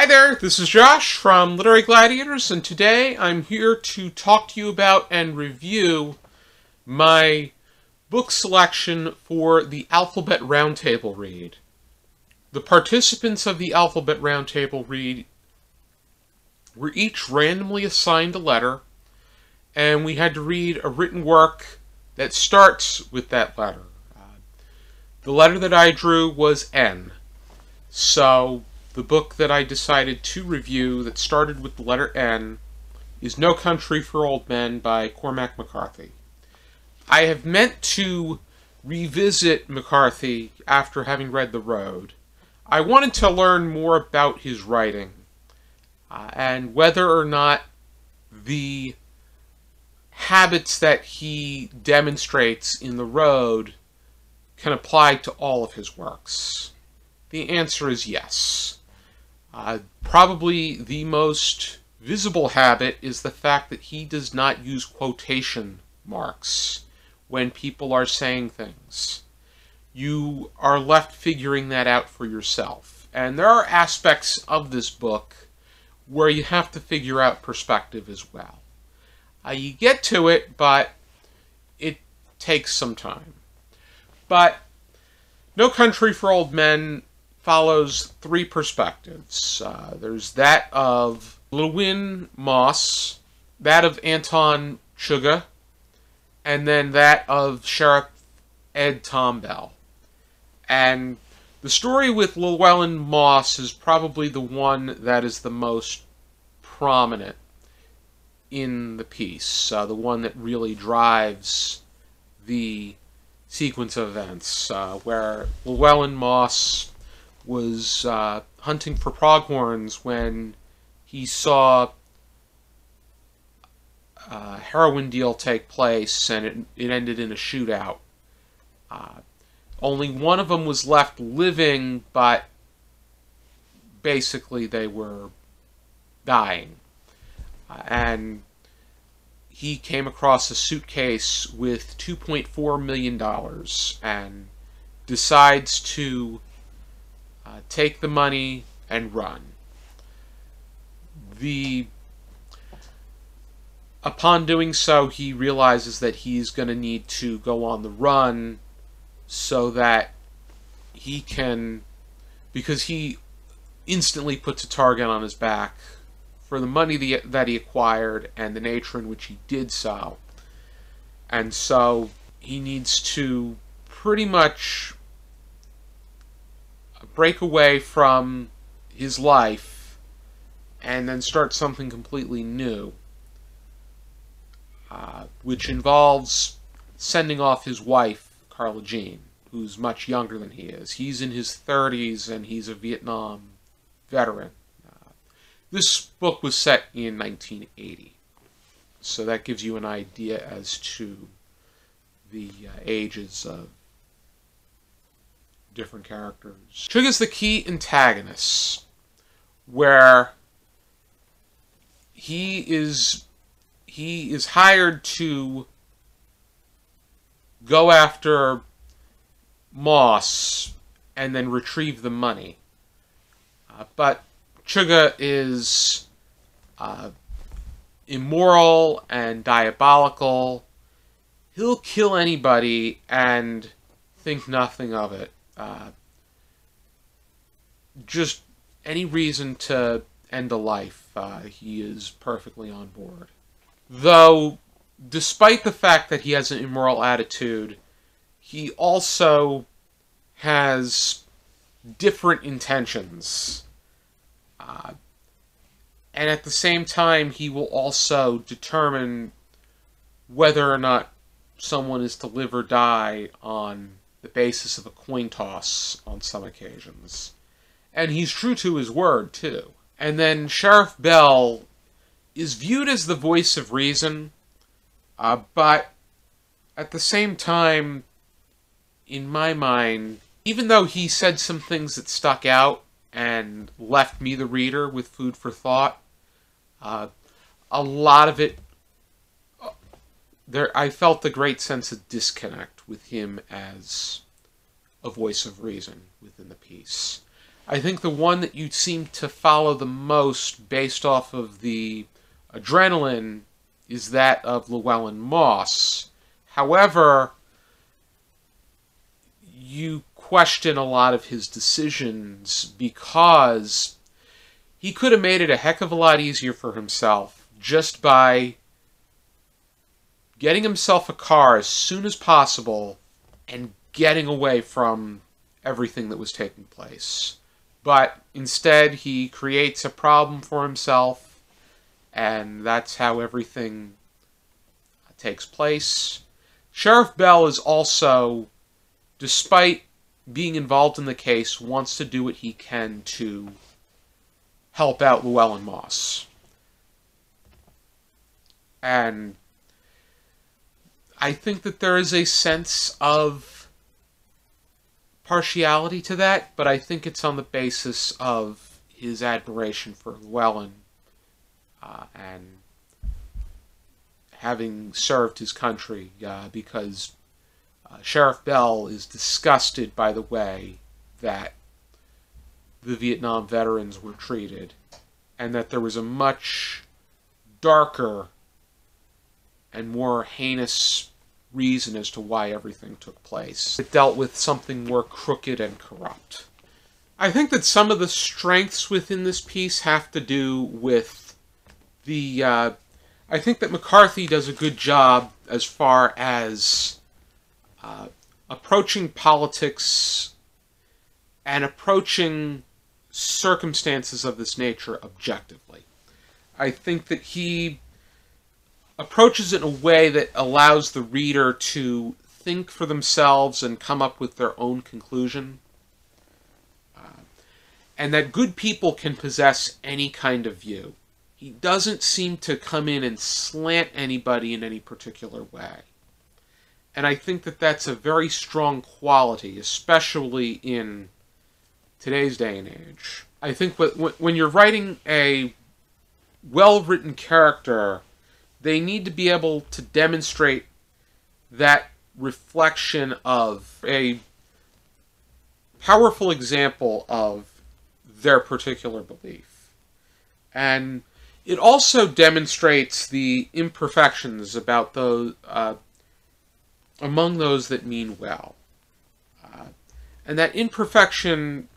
Hi there, this is Josh from Literary Gladiators, and today I'm here to talk to you about and review my book selection for the Alphabet Roundtable Read. The participants of the Alphabet Roundtable Read were each randomly assigned a letter, and we had to read a written work that starts with that letter. The letter that I drew was N. So the book that I decided to review that started with the letter N is No Country for Old Men by Cormac McCarthy. I have meant to revisit McCarthy after having read The Road. I wanted to learn more about his writing and whether or not the habits that he demonstrates in The Road can apply to all of his works. The answer is yes. Probably the most visible habit is the fact that he does not use quotation marks when people are saying things. You are left figuring that out for yourself. And there are aspects of this book where you have to figure out perspective as well. You get to it, but it takes some time. But No Country for Old Men follows three perspectives. There's that of Llewellyn Moss, that of Anton Chugha, and then that of Sheriff Ed Tombell. And the story with Llewellyn Moss is probably the one that is the most prominent in the piece, the one that really drives the sequence of events, where Llewellyn Moss was hunting for pronghorns when he saw a heroin deal take place, and it ended in a shootout. Only one of them was left living, but basically they were dying. And he came across a suitcase with $2.4 million and decides to take the money and run. Upon doing so, he realizes that he's going to need to go on the run so that he can, because he instantly puts a target on his back for the money that he acquired and the nature in which he did so. And so he needs to pretty much break away from his life and then start something completely new, which involves sending off his wife, Carla Jean, who's much younger than he is. He's in his 30s and he's a Vietnam veteran. This book was set in 1980, so that gives you an idea as to the ages of different characters. Chugha's the key antagonist, where he is hired to go after Moss and then retrieve the money. But Chugha is immoral and diabolical. He'll kill anybody and think nothing of it. Just any reason to end a life, he is perfectly on board. Though, despite the fact that he has an immoral attitude, he also has different intentions. And at the same time, he will also determine whether or not someone is to live or die on the basis of a coin toss on some occasions. And he's true to his word, too. And then Sheriff Bell is viewed as the voice of reason, but at the same time, in my mind, even though he said some things that stuck out and left me, the reader, with food for thought, a lot of it, I felt a great sense of disconnect with him as a voice of reason within the piece. I think the one that you seem to follow the most based off of the adrenaline is that of Llewellyn Moss. However, you question a lot of his decisions because he could have made it a heck of a lot easier for himself just by getting himself a car as soon as possible and getting away from everything that was taking place. But instead, he creates a problem for himself, and that's how everything takes place. Sheriff Bell is also, despite being involved in the case, wants to do what he can to help out Llewellyn Moss. And I think that there is a sense of partiality to that, but I think it's on the basis of his admiration for Llewellyn and having served his country, because Sheriff Bell is disgusted by the way that the Vietnam veterans were treated, and that there was a much darker and more heinous reason as to why everything took place. It dealt with something more crooked and corrupt. I think that some of the strengths within this piece have to do with the... I think that McCarthy does a good job as far as approaching politics and approaching circumstances of this nature objectively. I think that he approaches it in a way that allows the reader to think for themselves and come up with their own conclusion. And that good people can possess any kind of view. He doesn't seem to come in and slant anybody in any particular way. And I think that that's a very strong quality, especially in today's day and age. I think when you're writing a well-written character, they need to be able to demonstrate that reflection of a powerful example of their particular belief. And it also demonstrates the imperfections about those among those that mean well. And that imperfection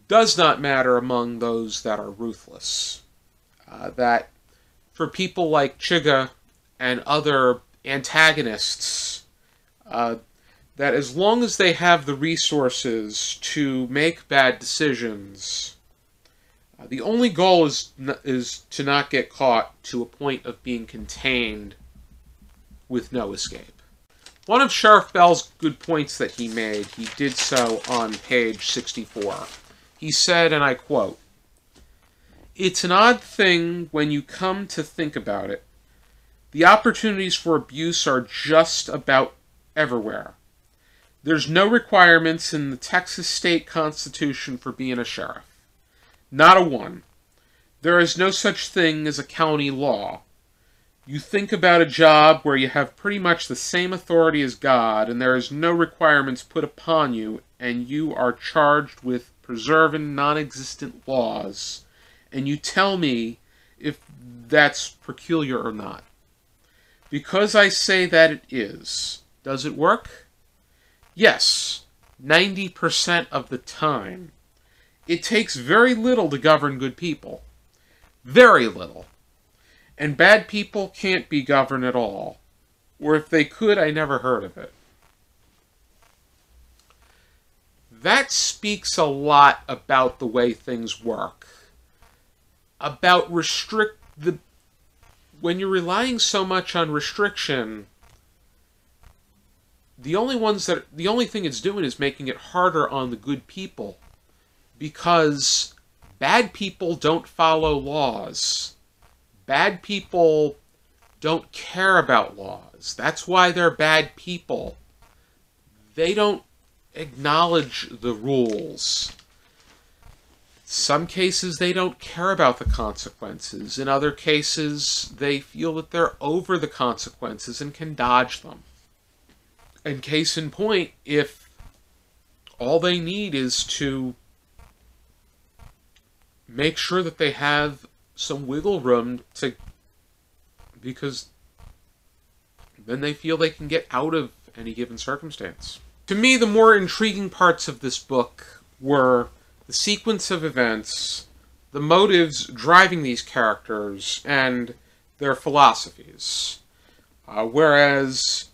does not matter among those that are ruthless. That for people like Chigga and other antagonists, that as long as they have the resources to make bad decisions, the only goal is to not get caught to a point of being contained with no escape. One of Sheriff Bell's good points that he made, he did so on page 64. He said, and I quote, "It's an odd thing when you come to think about it. The opportunities for abuse are just about everywhere. There's no requirements in the Texas state constitution for being a sheriff. Not a one. There is no such thing as a county law. You think about a job where you have pretty much the same authority as God, and there is no requirements put upon you, and you are charged with preserving non-existent laws, and you tell me if that's peculiar or not. Because I say that it is. Does it work? Yes, 90% of the time. It takes very little to govern good people. Very little. And bad people can't be governed at all. Or if they could, I never heard of it." That speaks a lot about the way things work. About when you're relying so much on restriction, the only thing it's doing is making it harder on the good people, because bad people don't follow laws. Bad people don't care about laws. That's why they're bad people. They don't acknowledge the rules. In some cases, they don't care about the consequences. In other cases, they feel that they're over the consequences and can dodge them. And case in point, if all they need is to make sure that they have some wiggle room because then they feel they can get out of any given circumstance. To me, the more intriguing parts of this book were the sequence of events, the motives driving these characters, and their philosophies. Whereas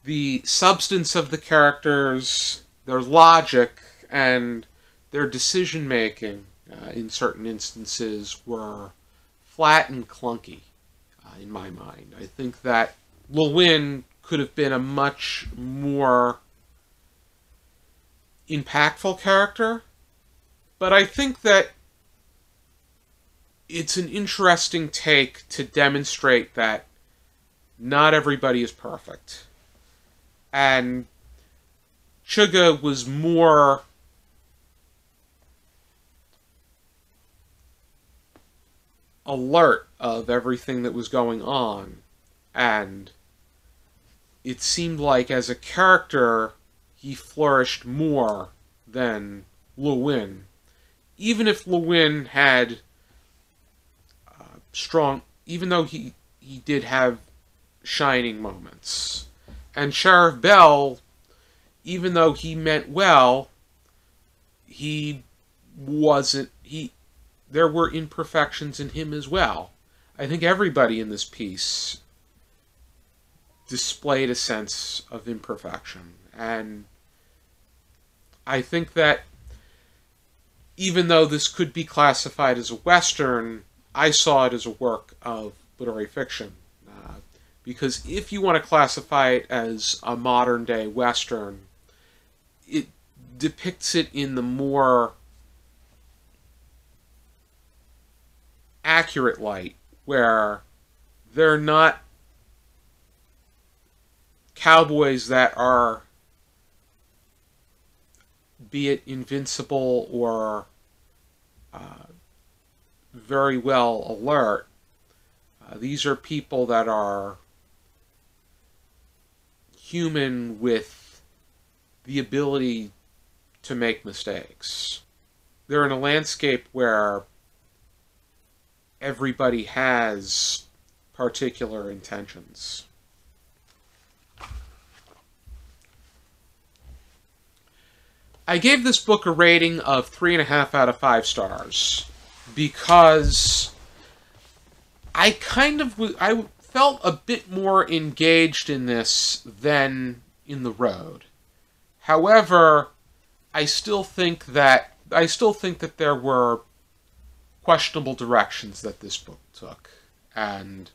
the substance of the characters, their logic, and their decision-making in certain instances were flat and clunky in my mind. I think that Llewyn could have been a much more impactful character, but I think that it's an interesting take to demonstrate that not everybody is perfect. And Chugga was more alert of everything that was going on, and it seemed like as a character he flourished more than Llewyn, even if Llewyn had even though he did have shining moments. And Sheriff Bell, even though he meant well, there were imperfections in him as well. I think everybody in this piece displayed a sense of imperfection. And I think that even though this could be classified as a Western, I saw it as a work of literary fiction. Because if you want to classify it as a modern-day Western, it depicts it in the more accurate light, where they're not cowboys that are, be it invincible or very well alert. These are people that are human with the ability to make mistakes. They're in a landscape where everybody has particular intentions. I gave this book a rating of 3.5 out of 5 stars because I felt a bit more engaged in this than in The Road. However, I still think that there were questionable directions that this book took, and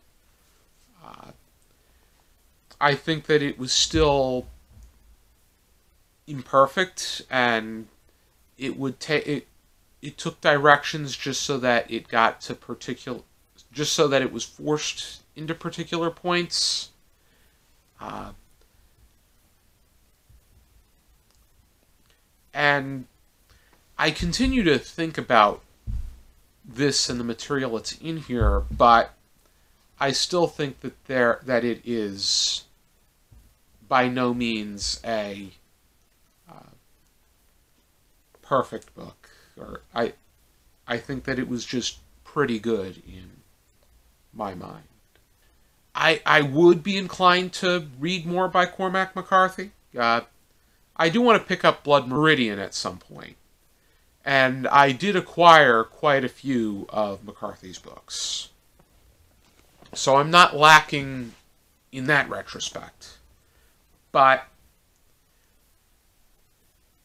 I think that it was still imperfect, and it took directions just so that it got to just so that it was forced into particular points. And I continue to think about this and the material that's in here, but I still think that it is by no means a perfect book. Or I think that it was just pretty good in my mind. I would be inclined to read more by Cormac McCarthy. I do want to pick up Blood Meridian at some point. And I did acquire quite a few of McCarthy's books. So I'm not lacking in that retrospect. But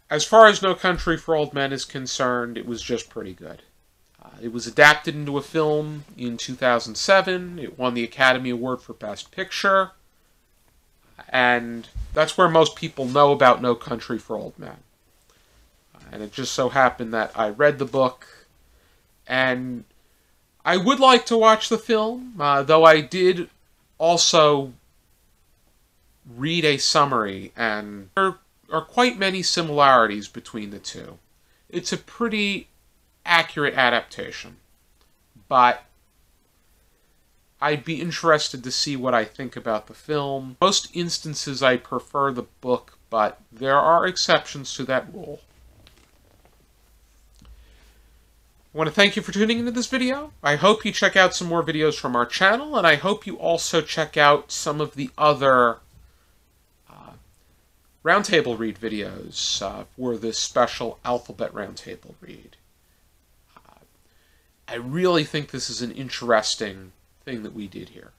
as far as No Country for Old Men is concerned, it was just pretty good. It was adapted into a film in 2007. It won the Academy Award for Best Picture. And that's where most people know about No Country for Old Men. And it just so happened that I read the book, and I would like to watch the film, though I did also read a summary, and there are quite many similarities between the two. It's a pretty accurate adaptation, but I'd be interested to see what I think about the film. Most instances I prefer the book but there are exceptions to that rule. I want to thank you for tuning into this video. I hope you check out some more videos from our channel, and I hope you also check out some of the other Roundtable Read videos for this special Alphabet Roundtable Read. I really think this is an interesting thing that we did here.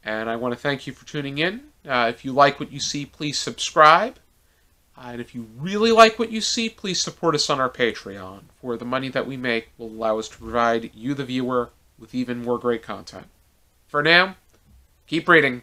And I want to thank you for tuning in. If you like what you see, please subscribe. And if you really like what you see, please support us on our Patreon, for the money that we make will allow us to provide you, the viewer, with even more great content. For now, keep reading.